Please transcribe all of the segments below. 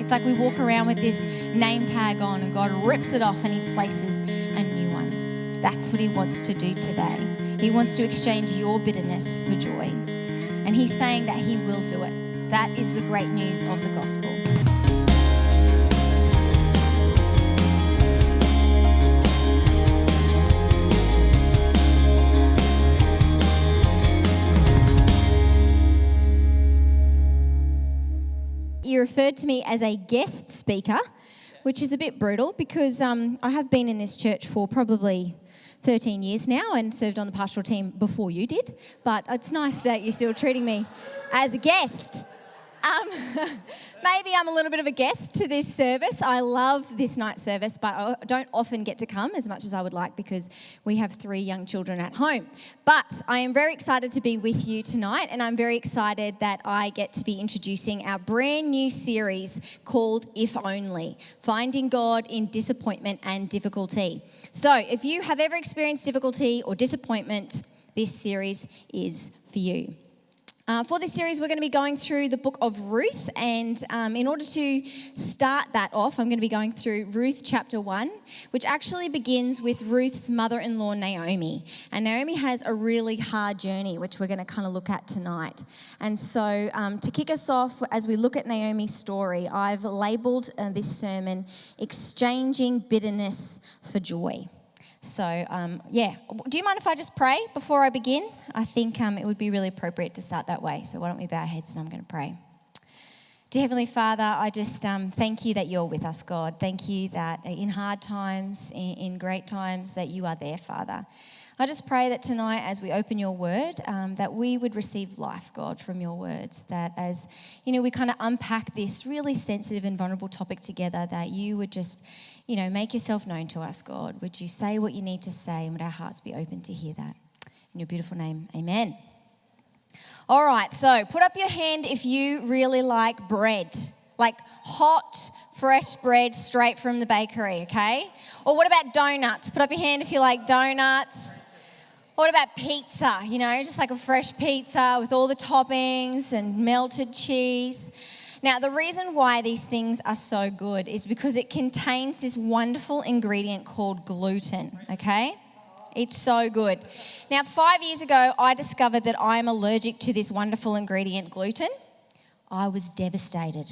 It's like we walk around with this name tag on and God rips it off and he places a new one. That's what he wants to do today. He wants to exchange your bitterness for joy. And he's saying that he will do it. That is the great news of the gospel. You referred to me as a guest speaker, which is a bit brutal because I have been in this church for probably 13 years now and served on the pastoral team before you did. But it's nice that you're still treating me as a guest. Maybe I'm a little bit of a guest to this service. I love this night service, but I don't often get to come as much as I would like because we have 3 young children at home. But I am very excited to be with you tonight, and I'm very excited that I get to be introducing our brand new series called If Only, Finding God in Disappointment and Difficulty. So if you have ever experienced difficulty or disappointment, this series is for you. For this series, we're going to be going through the book of Ruth, and in order to start that off, I'm going to be going through Ruth chapter 1, which actually begins with Ruth's mother-in-law, Naomi. And Naomi has a really hard journey, which we're going to kind of look at tonight. And so to kick us off, as we look at Naomi's story, I've labelled this sermon, Exchanging Bitterness for Joy. So, do you mind if I just pray before I begin? I think it would be really appropriate to start that way. So why don't we bow our heads and I'm going to pray. Dear Heavenly Father, I just thank you that you're with us, God. Thank you that in hard times, in great times, that you are there, Father. I just pray that tonight as we open your word, that we would receive life, God, from your words. That as, we kind of unpack this really sensitive and vulnerable topic together, that you would just, make yourself known to us, God. Would you say what you need to say and would our hearts be open to hear that? In your beautiful name, amen. All right, so put up your hand if you really like bread, like hot, fresh bread straight from the bakery, okay? Or what about donuts? Put up your hand if you like donuts. What about pizza, just like a fresh pizza with all the toppings and melted cheese. Now, the reason why these things are so good is because it contains this wonderful ingredient called gluten, okay? It's so good. Now, 5 years ago, I discovered that I am allergic to this wonderful ingredient, gluten. I was devastated.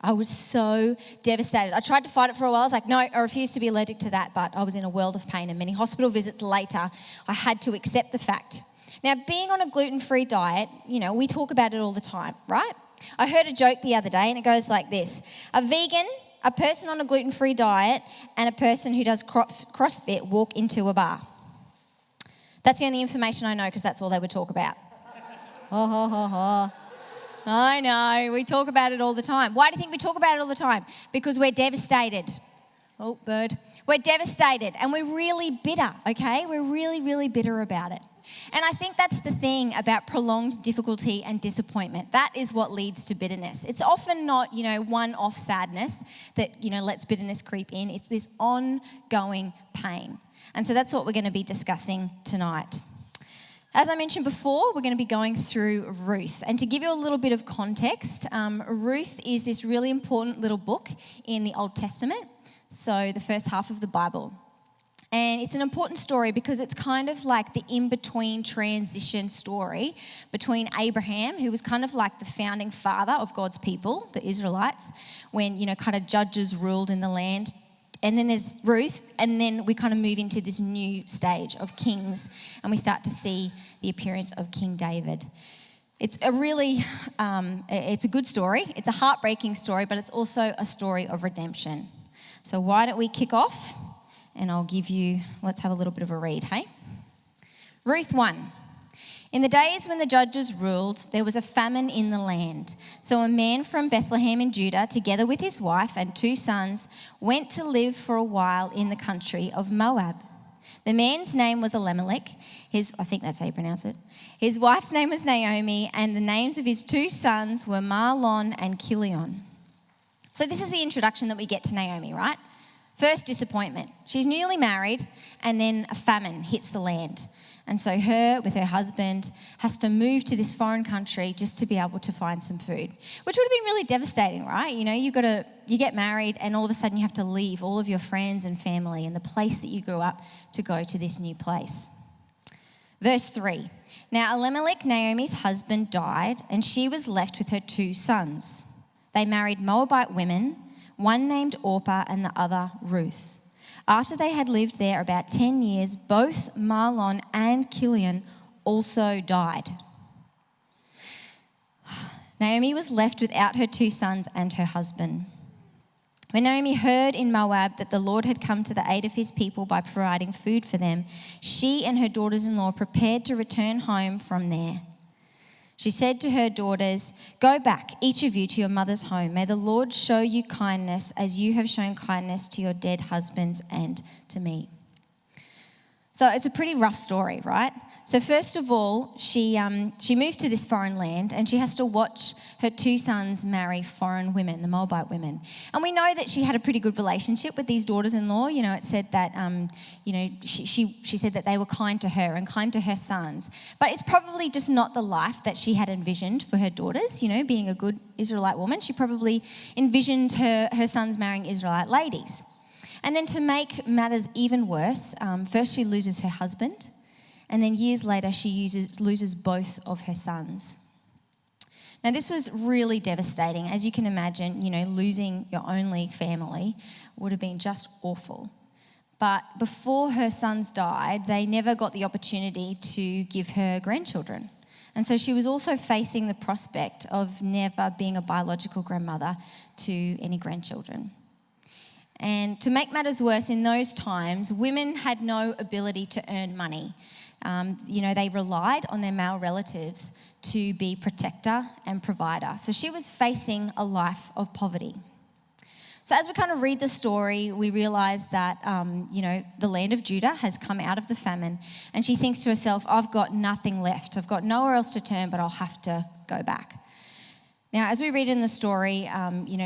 I was so devastated. I tried to fight it for a while. I was like, no, I refuse to be allergic to that, but I was in a world of pain, and many hospital visits later, I had to accept the fact. Now, being on a gluten-free diet, we talk about it all the time, right? I heard a joke the other day, and it goes like this. A vegan, a person on a gluten-free diet, and a person who does CrossFit walk into a bar. That's the only information I know because that's all they would talk about. Ha, ha, ha, ha. I know, we talk about it all the time. Why do you think we talk about it all the time? Because we're devastated. Oh, bird. We're devastated and we're really bitter, okay? We're really, really bitter about it. And I think that's the thing about prolonged difficulty and disappointment. That is what leads to bitterness. It's often not, one-off sadness that, lets bitterness creep in. It's this ongoing pain. And so that's what we're going to be discussing tonight. As I mentioned before, we're going to be going through Ruth. And to give you a little bit of context, Ruth is this really important little book in the Old Testament, so the first half of the Bible. And it's an important story because it's kind of like the in-between transition story between Abraham, who was kind of like the founding father of God's people, the Israelites, when, kind of judges ruled in the land. And then there's Ruth, and then we kind of move into this new stage of kings, and we start to see the appearance of King David. It's a really, it's a good story. It's a heartbreaking story, but it's also a story of redemption. So why don't we kick off, and let's have a little bit of a read, hey? Ruth 1. In the days when the judges ruled, there was a famine in the land. So a man from Bethlehem in Judah, together with his wife and 2 sons, went to live for a while in the country of Moab. The man's name was Elimelech. I think that's how you pronounce it. His wife's name was Naomi, and the names of his 2 sons were Mahlon and Chilion. So this is the introduction that we get to Naomi, right? First, disappointment. She's newly married, and then a famine hits the land. And so her, with her husband, has to move to this foreign country just to be able to find some food, which would have been really devastating, right? You know, you get married and all of a sudden you have to leave all of your friends and family and the place that you grew up to go to this new place. Verse 3, now Elimelech, Naomi's husband, died, and she was left with her 2 sons. They married Moabite women, one named Orpah and the other Ruth. After they had lived there about 10 years, both Mahlon and Chilion also died. Naomi was left without her 2 sons and her husband. When Naomi heard in Moab that the Lord had come to the aid of his people by providing food for them, she and her daughters-in-law prepared to return home from there. She said to her daughters, "Go back, each of you, to your mother's home. May the Lord show you kindness as you have shown kindness to your dead husbands and to me." So it's a pretty rough story, right? So first of all, she moves to this foreign land and she has to watch her 2 sons marry foreign women, the Moabite women. And we know that she had a pretty good relationship with these daughters-in-law. You know, it said that, she said that they were kind to her and kind to her sons. But it's probably just not the life that she had envisioned for her daughters, you know, being a good Israelite woman. She probably envisioned her sons marrying Israelite ladies. And then to make matters even worse, first she loses her husband, and then years later she loses both of her sons. Now this was really devastating. As you can imagine, you know, losing your only family would have been just awful. But before her sons died, they never got the opportunity to give her grandchildren. And so she was also facing the prospect of never being a biological grandmother to any grandchildren. And to make matters worse, in those times, women had no ability to earn money. They relied on their male relatives to be protector and provider. So she was facing a life of poverty. So as we kind of read the story, we realise that, the land of Judah has come out of the famine, and she thinks to herself, I've got nothing left. I've got nowhere else to turn, but I'll have to go back. Now, as we read in the story,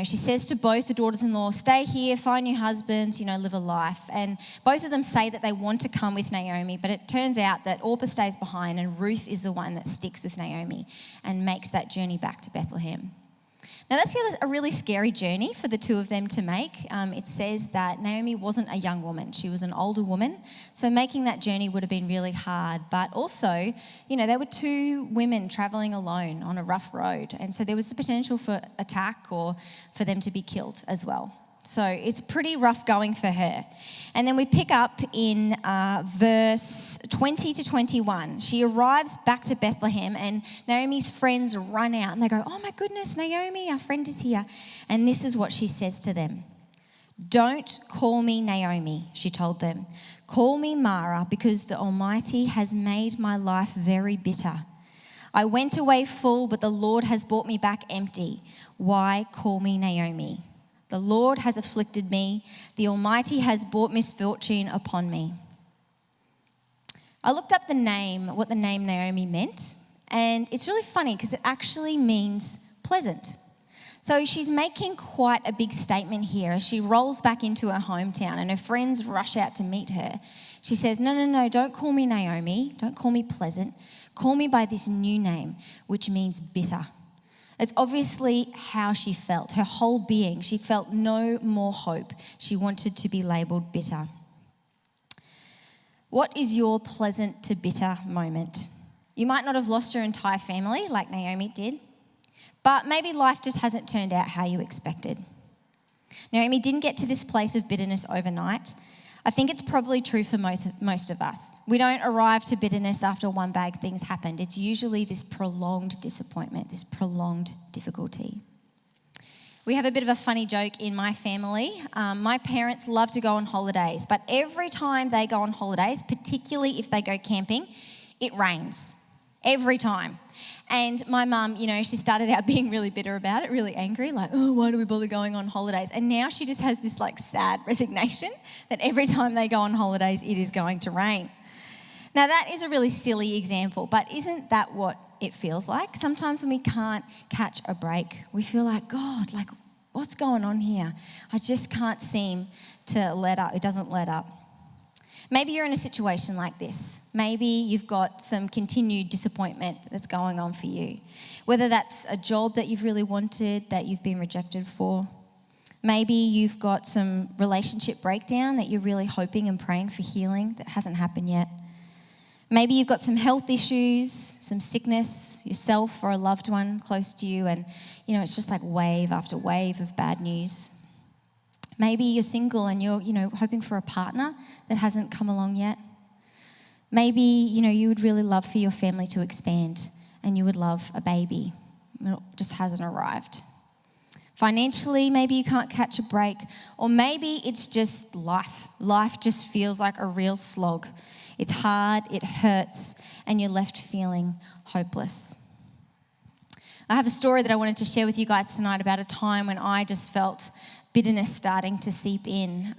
she says to both the daughters-in-law, stay here, find new husbands, live a life. And both of them say that they want to come with Naomi, but it turns out that Orpah stays behind and Ruth is the one that sticks with Naomi and makes that journey back to Bethlehem. Now, that's a really scary journey for the 2 of them to make. It says that Naomi wasn't a young woman. She was an older woman. So making that journey would have been really hard. But also, there were 2 women travelling alone on a rough road. And so there was the potential for attack or for them to be killed as well. So it's pretty rough going for her. And then we pick up in verse 20 to 21. She arrives back to Bethlehem and Naomi's friends run out and they go, oh my goodness, Naomi, our friend is here. And this is what she says to them. Don't call me Naomi, she told them. Call me Mara, because the Almighty has made my life very bitter. I went away full, but the Lord has brought me back empty. Why call me Naomi? The Lord has afflicted me. The Almighty has brought misfortune upon me. I looked up what the name Naomi meant, and it's really funny because it actually means pleasant. So she's making quite a big statement here as she rolls back into her hometown and her friends rush out to meet her. She says, no, don't call me Naomi. Don't call me pleasant. Call me by this new name, which means bitter. It's obviously how she felt, her whole being. She felt no more hope. She wanted to be labelled bitter. What is your pleasant to bitter moment? You might not have lost your entire family like Naomi did, but maybe life just hasn't turned out how you expected. Naomi didn't get to this place of bitterness overnight. I think it's probably true for most of us. We don't arrive to bitterness after one bad thing's happened. It's usually this prolonged disappointment, this prolonged difficulty. We have a bit of a funny joke in my family. My parents love to go on holidays, but every time they go on holidays, particularly if they go camping, it rains. Every time. And my mum, she started out being really bitter about it, really angry, like, oh, why do we bother going on holidays? And now she just has this sad resignation that every time they go on holidays, it is going to rain. Now that is a really silly example, but isn't that what it feels like? Sometimes when we can't catch a break, we feel like, God, what's going on here? I just can't seem to let up. It doesn't let up. Maybe you're in a situation like this. Maybe you've got some continued disappointment that's going on for you. Whether that's a job that you've really wanted that you've been rejected for. Maybe you've got some relationship breakdown that you're really hoping and praying for healing that hasn't happened yet. Maybe you've got some health issues, some sickness, yourself or a loved one close to you, and it's just like wave after wave of bad news. Maybe you're single and you're, hoping for a partner that hasn't come along yet. Maybe, you would really love for your family to expand and you would love a baby. It just hasn't arrived. Financially, maybe you can't catch a break, or maybe it's just life. Life just feels like a real slog. It's hard, it hurts, and you're left feeling hopeless. I have a story that I wanted to share with you guys tonight about a time when I just felt bitterness starting to seep in.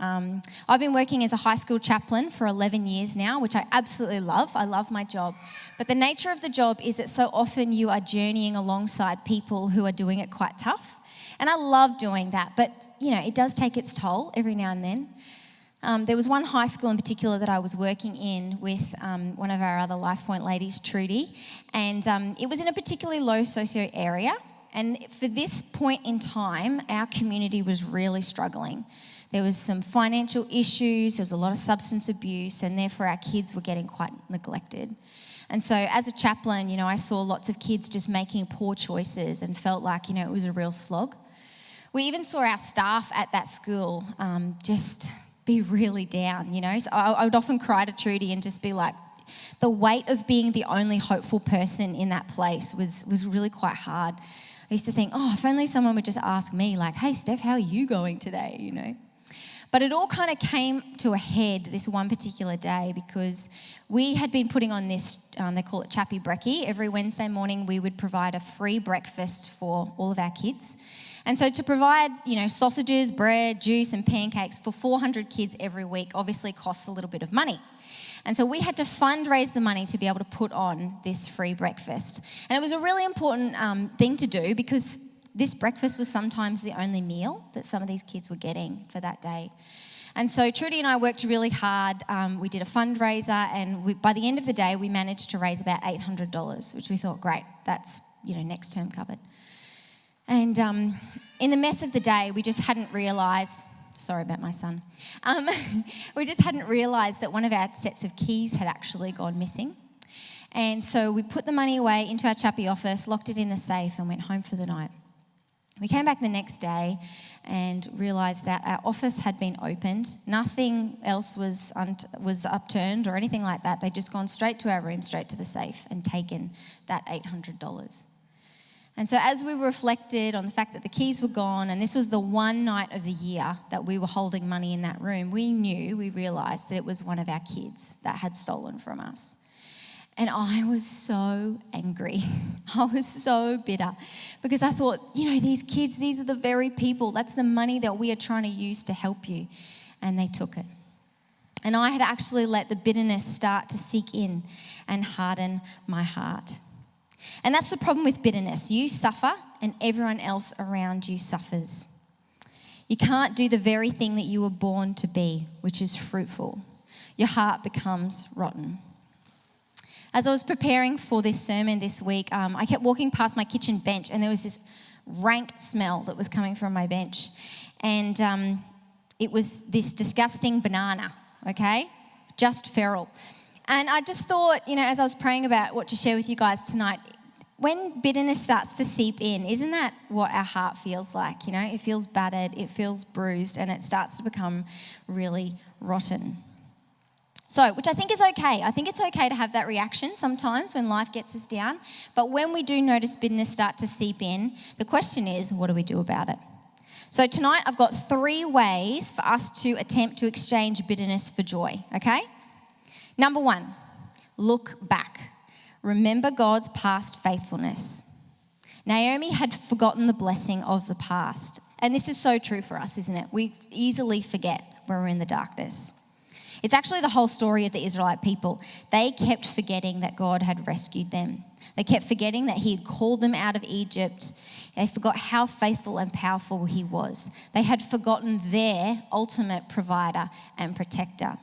I've been working as a high school chaplain for 11 years now, which I absolutely love. I love my job. But the nature of the job is that so often you are journeying alongside people who are doing it quite tough. And I love doing that, but it does take its toll every now and then. There was one high school in particular that I was working in with one of our other Lifepoint ladies, Trudy, and it was in a particularly low socio area. And for this point in time, our community was really struggling. There was some financial issues, there was a lot of substance abuse, and therefore our kids were getting quite neglected. And so as a chaplain, I saw lots of kids just making poor choices and felt like, it was a real slog. We even saw our staff at that school just be really down, So I would often cry to Trudy and just be like, the weight of being the only hopeful person in that place was really quite hard. I used to think, if only someone would just ask me, like, hey, Steph, how are you going today, But it all kind of came to a head this one particular day because we had been putting on this, they call it Chappie Brekkie. Every Wednesday morning we would provide a free breakfast for all of our kids. And so to provide, sausages, bread, juice and pancakes for 400 kids every week obviously costs a little bit of money. And so we had to fundraise the money to be able to put on this free breakfast. And it was a really important thing to do because this breakfast was sometimes the only meal that some of these kids were getting for that day. And so Trudy and I worked really hard. We did a fundraiser, and by the end of the day, we managed to raise about $800, which we thought, great, that's, next term covered. And in the mess of the day, we just hadn't realised, sorry about my son, we just hadn't realised that one of our sets of keys had actually gone missing. And so we put the money away into our Chappie office, locked it in the safe and went home for the night. We came back the next day and realised that our office had been opened. Nothing else was upturned or anything like that. They'd just gone straight to our room, straight to the safe and taken that $800. And so as we reflected on the fact that the keys were gone, and this was the one night of the year that we were holding money in that room, we realised that it was one of our kids that had stolen from us. And I was so angry. I was so bitter because I thought, these kids, these are the very people, that's the money that we are trying to use to help you. And they took it. And I had actually let the bitterness start to seep in and harden my heart. And that's the problem with bitterness. You suffer and everyone else around you suffers. You can't do the very thing that you were born to be, which is fruitful. Your heart becomes rotten. As I was preparing for this sermon this week, I kept walking past my kitchen bench and there was this rank smell that was coming from my bench. And it was this disgusting banana, okay? Just feral. And I just thought, as I was praying about what to share with you guys tonight, when bitterness starts to seep in, isn't that what our heart feels like? It feels battered, it feels bruised, and it starts to become really rotten. So, which I think is okay. I think it's okay to have that reaction sometimes when life gets us down. But when we do notice bitterness start to seep in, the question is, what do we do about it? So tonight I've got 3 ways for us to attempt to exchange bitterness for joy, okay? Number 1, look back. Remember God's past faithfulness. Naomi had forgotten the blessing of the past. And this is so true for us, isn't it? We easily forget when we're in the darkness. It's actually the whole story of the Israelite people. They kept forgetting that God had rescued them. They kept forgetting that he had called them out of Egypt. They forgot how faithful and powerful he was. They had forgotten their ultimate provider and protector.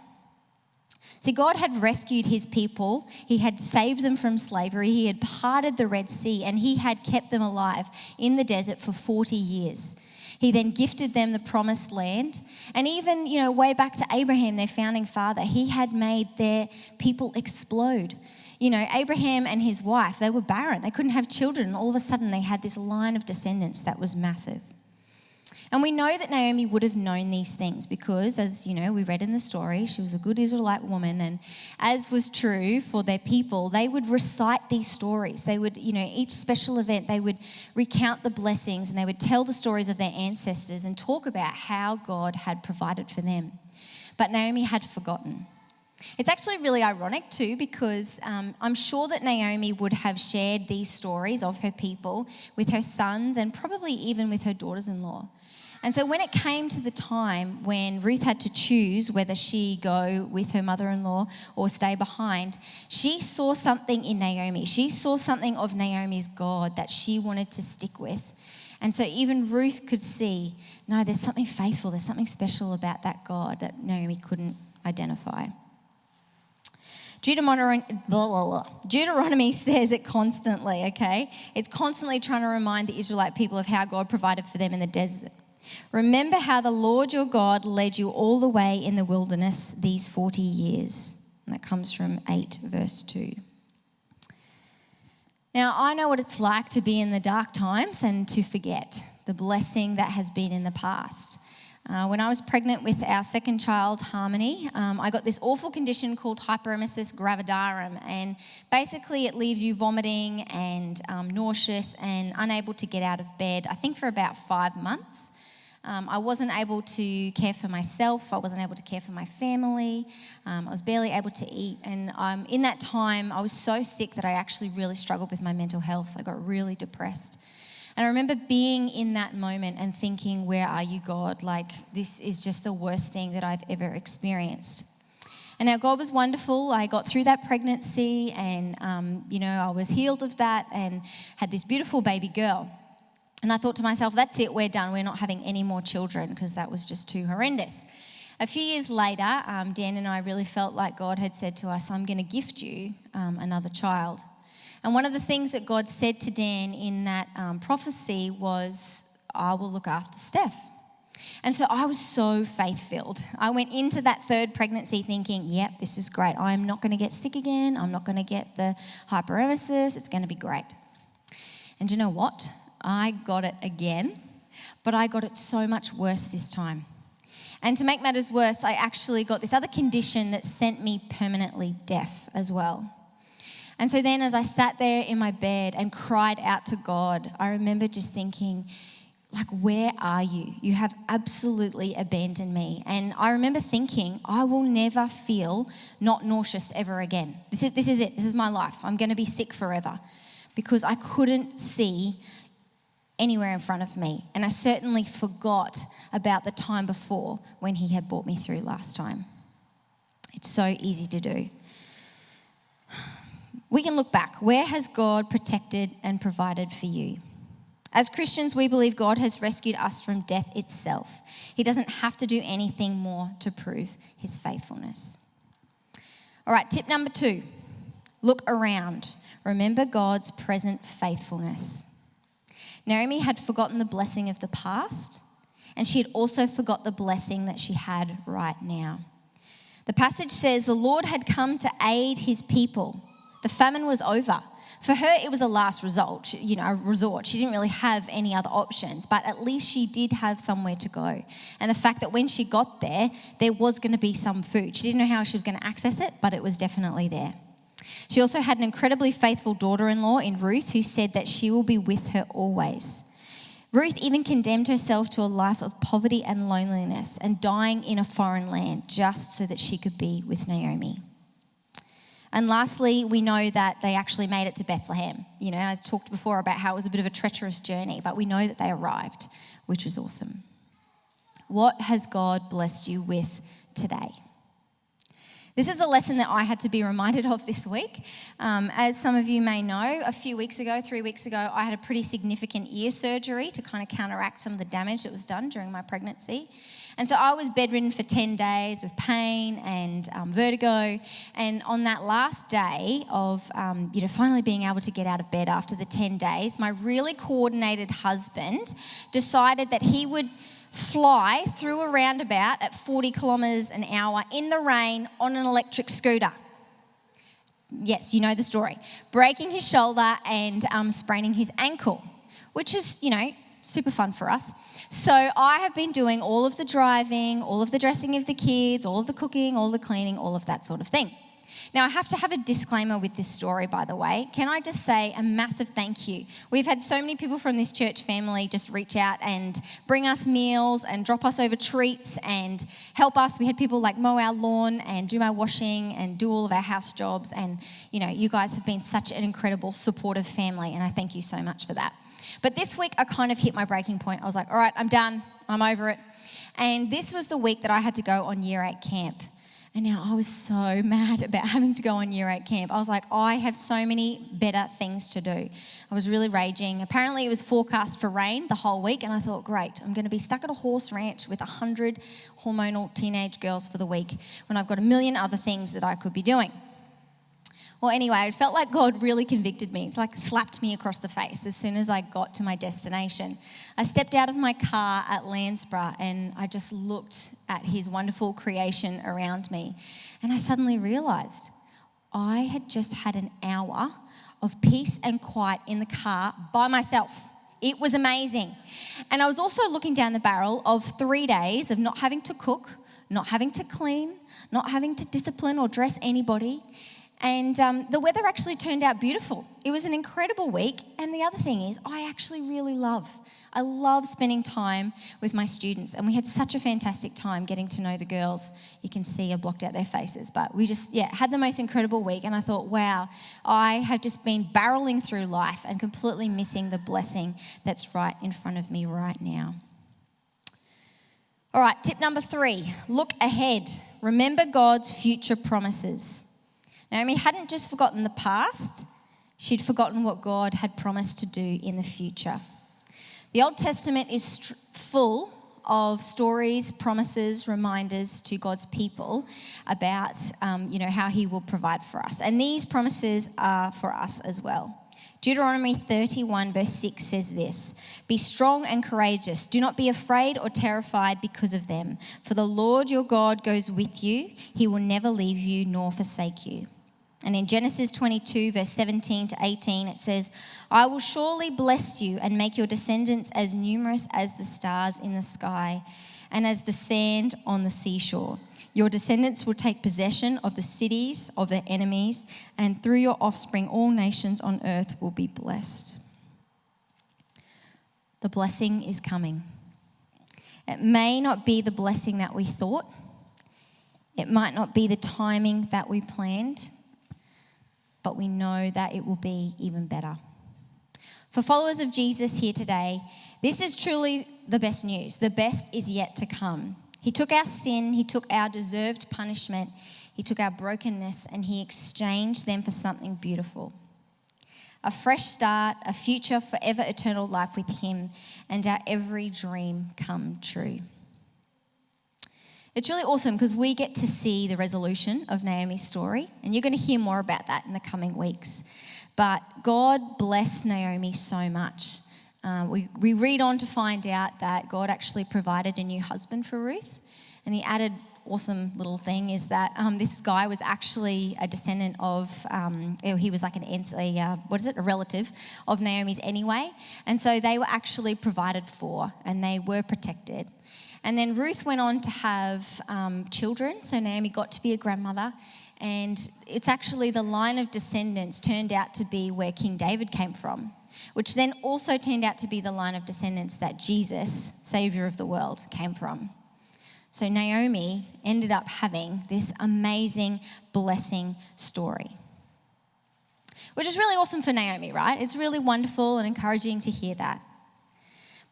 See, God had rescued his people. He had saved them from slavery. He had parted the Red Sea, and he had kept them alive in the desert for 40 years. He then gifted them the promised land. And even, way back to Abraham, their founding father, he had made their people explode. Abraham and his wife, they were barren. They couldn't have children. All of a sudden, they had this line of descendants that was massive. And we know that Naomi would have known these things because, as we read in the story, she was a good Israelite woman. And as was true for their people, they would recite these stories. They would, each special event, they would recount the blessings and they would tell the stories of their ancestors and talk about how God had provided for them. But Naomi had forgotten. It's actually really ironic too because I'm sure that Naomi would have shared these stories of her people with her sons and probably even with her daughters-in-law. And so when it came to the time when Ruth had to choose whether she go with her mother-in-law or stay behind, she saw something in Naomi. She saw something of Naomi's God that she wanted to stick with. And so even Ruth could see, no, there's something faithful, there's something special about that God that Naomi couldn't identify. Deuteronomy says it constantly, okay? It's constantly trying to remind the Israelite people of how God provided for them in the desert. Remember how the Lord your God led you all the way in the wilderness these 40 years. And that comes from 8 verse 2. Now, I know what it's like to be in the dark times and to forget the blessing that has been in the past. When I was pregnant with our second child, Harmony, I got this awful condition called hyperemesis gravidarum, and basically it leaves you vomiting and nauseous and unable to get out of bed, I think for about 5 months. I wasn't able to care for myself. I wasn't able to care for my family. I was barely able to eat. And in that time, I was so sick that I actually really struggled with my mental health. I got really depressed. And I remember being in that moment and thinking, where are you, God? Like, this is just the worst thing that I've ever experienced. And now God was wonderful. I got through that pregnancy and, I was healed of that and had this beautiful baby girl. And I thought to myself, that's it, we're done. We're not having any more children because that was just too horrendous. A few years later, Dan and I really felt like God had said to us, I'm going to gift you another child. And one of the things that God said to Dan in that prophecy was, I will look after Steph. And so I was so faith-filled. I went into that third pregnancy thinking, yep, this is great. I'm not going to get sick again. I'm not going to get the hyperemesis. It's going to be great. And you know what? I got it again, but I got it so much worse this time. And to make matters worse, I actually got this other condition that sent me permanently deaf as well. And so then as I sat there in my bed and cried out to God, I remember just thinking, where are you? You have absolutely abandoned me. And I remember thinking, I will never feel not nauseous ever again. This is it. This is my life. I'm going to be sick forever because I couldn't see anywhere in front of me. And I certainly forgot about the time before when he had brought me through last time. It's so easy to do. We can look back. Where has God protected and provided for you? As Christians, we believe God has rescued us from death itself. He doesn't have to do anything more to prove his faithfulness. All right, tip number 2, look around. Remember God's present faithfulness. Naomi had forgotten the blessing of the past, and she had also forgot the blessing that she had right now. The passage says the Lord had come to aid his people. The famine was over. For her, it was a last resort. A resort. She didn't really have any other options, but at least she did have somewhere to go. And the fact that when she got there, there was going to be some food. She didn't know how she was going to access it, but it was definitely there. She also had an incredibly faithful daughter-in-law in Ruth who said that she will be with her always. Ruth even condemned herself to a life of poverty and loneliness and dying in a foreign land just so that she could be with Naomi. And lastly, we know that they actually made it to Bethlehem. I talked before about how it was a bit of a treacherous journey, but we know that they arrived, which was awesome. What has God blessed you with today? This is a lesson that I had to be reminded of this week. As some of you may know, 3 weeks ago, I had a pretty significant ear surgery to kind of counteract some of the damage that was done during my pregnancy. And so I was bedridden for 10 days with pain and vertigo. And on that last day of finally being able to get out of bed after the 10 days, my really coordinated husband decided that he would fly through a roundabout at 40 kilometres an hour in the rain on an electric scooter. Yes, you know the story. Breaking his shoulder and spraining his ankle, which is, super fun for us. So I have been doing all of the driving, all of the dressing of the kids, all of the cooking, all the cleaning, all of that sort of thing. Now, I have to have a disclaimer with this story, by the way. Can I just say a massive thank you? We've had so many people from this church family just reach out and bring us meals and drop us over treats and help us. We had people like mow our lawn and do my washing and do all of our house jobs. And, you guys have been such an incredible, supportive family, and I thank you so much for that. But this week, I kind of hit my breaking point. I was like, all right, I'm done. I'm over it. And this was the week that I had to go on Year 8 camp. And now I was so mad about having to go on Year 8 camp. I was like, I have so many better things to do. I was really raging. Apparently, it was forecast for rain the whole week. And I thought, great, I'm going to be stuck at a horse ranch with 100 hormonal teenage girls for the week when I've got a million other things that I could be doing. Well, anyway, it felt like God really convicted me. It's like slapped me across the face as soon as I got to my destination. I stepped out of my car at Landsborough and I just looked at his wonderful creation around me. And I suddenly realised I had just had an hour of peace and quiet in the car by myself. It was amazing. And I was also looking down the barrel of 3 days of not having to cook, not having to clean, not having to discipline or dress anybody. And the weather actually turned out beautiful. It was an incredible week. And the other thing is, I actually really love spending time with my students. And we had such a fantastic time getting to know the girls. You can see I blocked out their faces. But we just, had the most incredible week. And I thought, wow, I have just been barreling through life and completely missing the blessing that's right in front of me right now. All right, tip number 3, look ahead. Remember God's future promises. Naomi hadn't just forgotten the past, she'd forgotten what God had promised to do in the future. The Old Testament is full of stories, promises, reminders to God's people about, how he will provide for us. And these promises are for us as well. Deuteronomy 31 verse 6 says this, "Be strong and courageous. Do not be afraid or terrified because of them. For the Lord your God goes with you. He will never leave you nor forsake you." And in Genesis 22, verse 17 to 18, it says, "I will surely bless you and make your descendants as numerous as the stars in the sky and as the sand on the seashore. Your descendants will take possession of the cities of their enemies, and through your offspring all nations on earth will be blessed." The blessing is coming. It may not be the blessing that we thought. It might not be the timing that we planned, but we know that it will be even better. For followers of Jesus here today, this is truly the best news. The best is yet to come. He took our sin, he took our deserved punishment, he took our brokenness, and he exchanged them for something beautiful. A fresh start, a future forever eternal life with him, and our every dream come true. It's really awesome because we get to see the resolution of Naomi's story, and you're going to hear more about that in the coming weeks. But God blessed Naomi so much. We read on to find out that God actually provided a new husband for Ruth, and the added awesome little thing is that this guy was actually a descendant of, he was like a relative of Naomi's anyway, and so they were actually provided for and they were protected. And then Ruth went on to have children, so Naomi got to be a grandmother, and it's actually the line of descendants turned out to be where King David came from, which then also turned out to be the line of descendants that Jesus, Saviour of the world, came from. So Naomi ended up having this amazing blessing story, which is really awesome for Naomi, right? It's really wonderful and encouraging to hear that.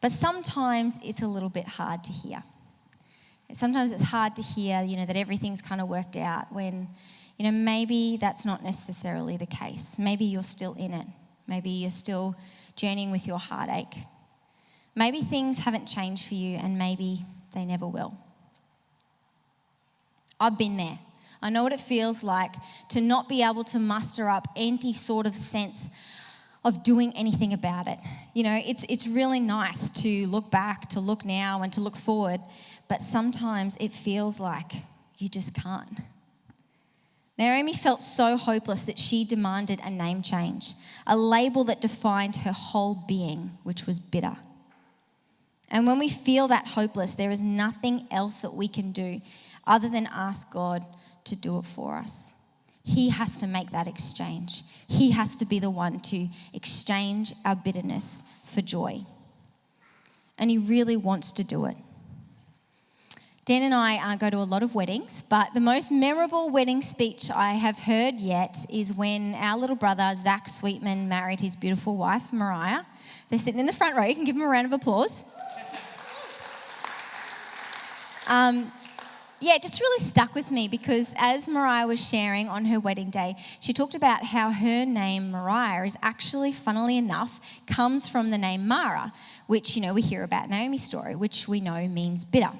But sometimes it's a little bit hard to hear. Sometimes it's hard to hear, that everything's kind of worked out when, maybe that's not necessarily the case. Maybe you're still in it. Maybe you're still journeying with your heartache. Maybe things haven't changed for you, and maybe they never will. I've been there. I know what it feels like to not be able to muster up any sort of sense of doing anything about it. It's really nice to look back, to look now, and to look forward, but sometimes it feels like you just can't. Naomi felt so hopeless that she demanded a name change, a label that defined her whole being, which was bitter. And when we feel that hopeless, there is nothing else that we can do other than ask God to do it for us. He has to make that exchange. He has to be the one to exchange our bitterness for joy. And he really wants to do it. Dan and I go to a lot of weddings, but the most memorable wedding speech I have heard yet is when our little brother, Zach Sweetman, married his beautiful wife, Mariah. They're sitting in the front row. You can give them a round of applause. It just really stuck with me because as Mariah was sharing on her wedding day, she talked about how her name, Mariah, is actually, funnily enough, comes from the name Mara, which, we hear about Naomi's story, which we know means bitter.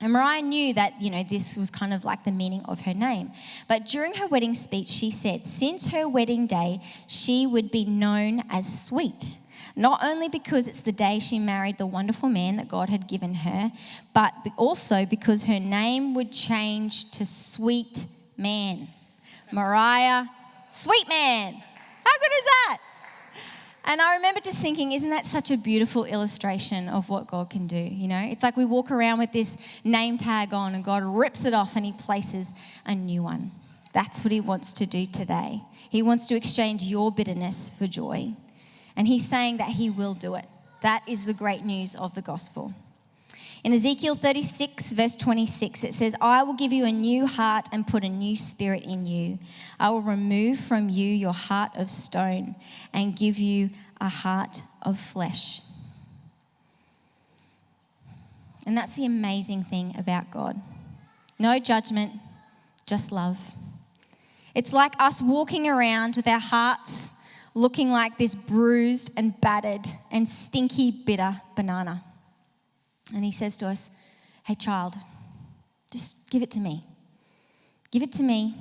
And Mariah knew that, this was kind of like the meaning of her name. But during her wedding speech, she said since her wedding day, she would be known as sweet. Not only because it's the day she married the wonderful man that God had given her, but also because her name would change to Sweet Man. Mariah, Sweet Man. How good is that? And I remember just thinking, isn't that such a beautiful illustration of what God can do? It's like we walk around with this name tag on and God rips it off and he places a new one. That's what he wants to do today. He wants to exchange your bitterness for joy. And he's saying that he will do it. That is the great news of the gospel. In Ezekiel 36, verse 26, it says, I will give you a new heart and put a new spirit in you. I will remove from you your heart of stone and give you a heart of flesh. And that's the amazing thing about God. No judgment, just love. It's like us walking around with our hearts looking like this bruised and battered and stinky, bitter banana. And he says to us, hey, child, just give it to me. Give it to me,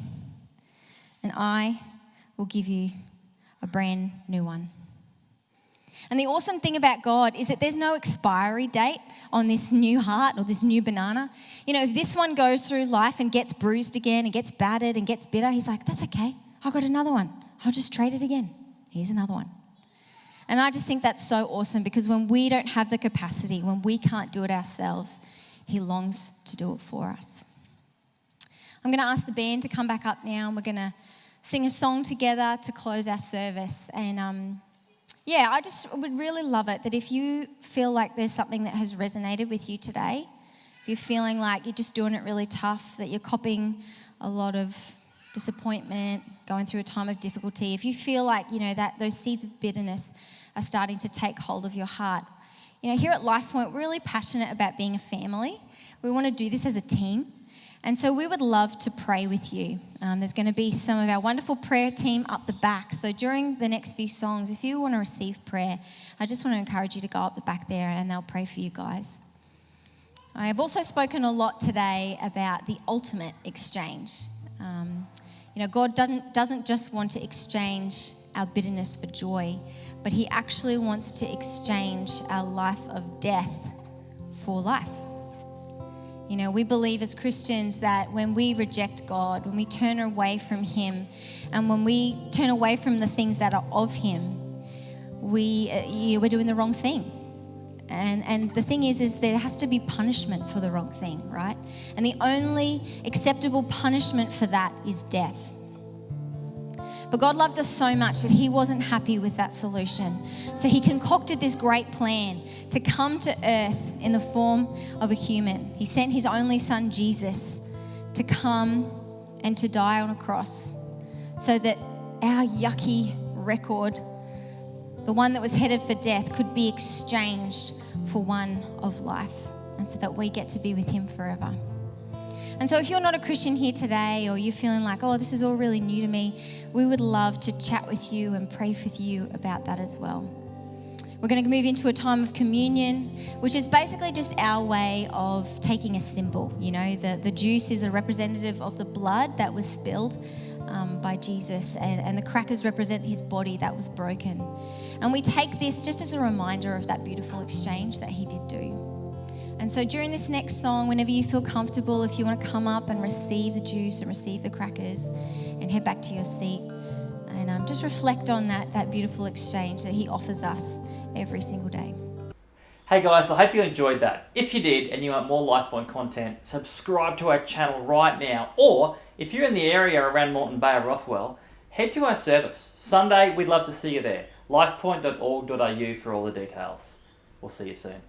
and I will give you a brand new one. And the awesome thing about God is that there's no expiry date on this new heart or this new banana. If this one goes through life and gets bruised again and gets battered and gets bitter, he's like, that's okay. I've got another one. I'll just trade it again. Here's another one. And I just think that's so awesome because when we don't have the capacity, when we can't do it ourselves, he longs to do it for us. I'm going to ask the band to come back up now and we're going to sing a song together to close our service. And I just would really love it that if you feel like there's something that has resonated with you today, if you're feeling like you're just doing it really tough, that you're copping a lot of disappointment, going through a time of difficulty, if you feel like, that those seeds of bitterness are starting to take hold of your heart. Here at Lifepoint, we're really passionate about being a family. We want to do this as a team. And so we would love to pray with you. There's going to be some of our wonderful prayer team up the back. So during the next few songs, if you want to receive prayer, I just want to encourage you to go up the back there and they'll pray for you guys. I have also spoken a lot today about the ultimate exchange. God doesn't just want to exchange our bitterness for joy, but he actually wants to exchange our life of death for life. We believe as Christians that when we reject God, when we turn away from him, and when we turn away from the things that are of him, we're doing the wrong thing. And the thing is there has to be punishment for the wrong thing, right? And the only acceptable punishment for that is death. But God loved us so much that he wasn't happy with that solution. So he concocted this great plan to come to earth in the form of a human. He sent his only son, Jesus, to come and to die on a cross so that our yucky record, the one that was headed for death, could be exchanged for one of life. and so that we get to be with him forever. And so if you're not a Christian here today, or you're feeling like, oh, this is all really new to me, we would love to chat with you and pray with you about that as well. We're going to move into a time of communion, which is basically just our way of taking a symbol. You know, the juice is a representative of the blood that was spilled by Jesus, and the crackers represent his body that was broken. And we take this just as a reminder of that beautiful exchange that he did do. And so during this next song, whenever you feel comfortable, if you want to come up and receive the juice and receive the crackers and head back to your seat and just reflect on that beautiful exchange that he offers us every single day. Hey guys, I hope you enjoyed that. If you did and you want more Lifepoint content, subscribe to our channel right now. Or if you're in the area around Moreton Bay or Rothwell, head to our service. Sunday, we'd love to see you there. lifepoint.org.au for all the details. We'll see you soon.